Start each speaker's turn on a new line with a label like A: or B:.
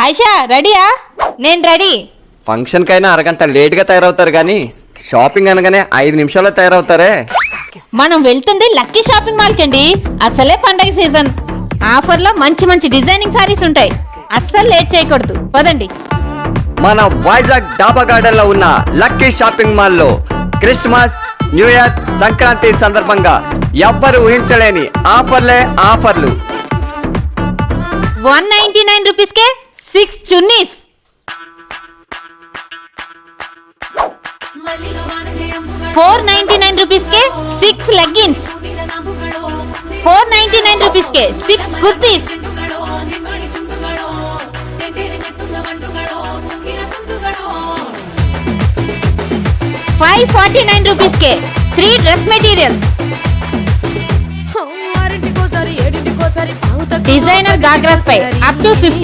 A: ఆయిషా రెడీయా? నేను ready.
B: Function కైనా అరగంట లేట్ గా తయారవుతారు కానీ షాపింగ్ అనగానే 5 నిమిషాల్లో తయారవుతారే.
A: మనం వెళ్తుంది లక్కీ షాపింగ్ మాల్ కండి. అసలే పండగ సీజన్. ఆఫర్ లో మంచి మంచి డిజైనింగ్ సారీస్ ఉంటాయి. అస్సలు లేట్ చేయకూడదు. పదండి.
B: మన వైజాగ్ డాబా గార్డెన్ లో ఉన్న లక్కీ షాపింగ్ మాల్ లో క్రిస్మస్, న్యూ ఇయర్, సంక్రాంతి సందర్భంగా ఎవ్వరు ఊహించలేని ఆఫర్లు.
A: 199 రూపీస్ కే 6 చున్నీస్, 499 రూపీస్ కే 6 లెగ్గిన్స్, 499 రూపీస్ కే 6 కుర్తీస్, 549 రూపీస్ కే 3 డ్రెస్ మెటీరియల్, డిజైనర్ గాగ్రాస్ పై అప్ టు 50